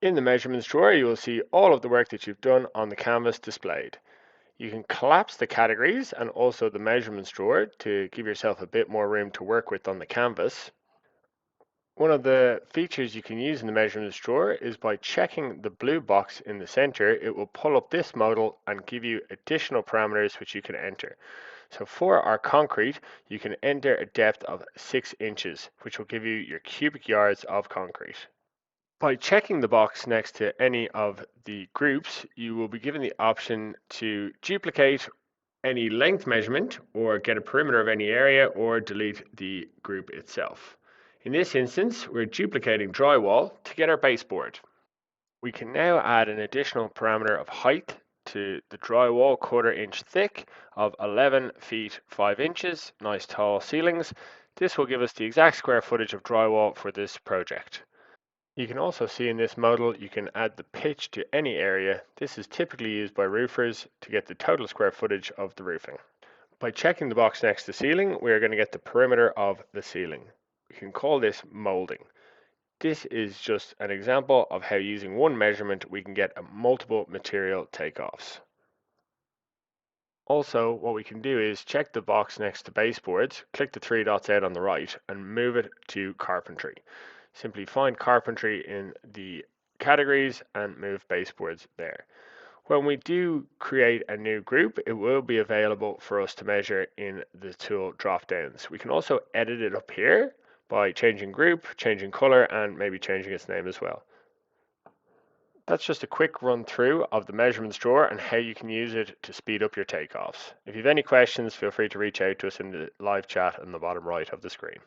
In the measurements drawer, you will see all of the work that you've done on the canvas displayed. You can collapse the categories and also the measurements drawer to give yourself a bit more room to work with on the canvas. One of the features you can use in the measurements drawer is by checking the blue box in the center, it will pull up this modal and give you additional parameters which you can enter. So for our concrete, you can enter a depth of 6 inches, which will give you your cubic yards of concrete. By checking the box next to any of the groups, you will be given the option to duplicate any length measurement or get a perimeter of any area or delete the group itself. In this instance, we're duplicating drywall to get our baseboard. We can now add an additional parameter of height to the drywall 1/4 inch thick of 11 feet 5 inches, nice tall ceilings. This will give us the exact square footage of drywall for this project. You can also see in this modal, you can add the pitch to any area. This is typically used by roofers to get the total square footage of the roofing. By checking the box next to ceiling, we are going to get the perimeter of the ceiling. We can call this molding. This is just an example of how using one measurement we can get a multiple material takeoffs. Also, what we can do is check the box next to baseboards, click the 3 dots out on the right and move it to carpentry. Simply find carpentry in the categories and move baseboards there. When we do create a new group, it will be available for us to measure in the tool drop downs. We can also edit it up here by changing group, changing color, and maybe changing its name as well. That's just a quick run through of the measurements drawer and how you can use it to speed up your takeoffs. If you have any questions, feel free to reach out to us in the live chat in the bottom right of the screen.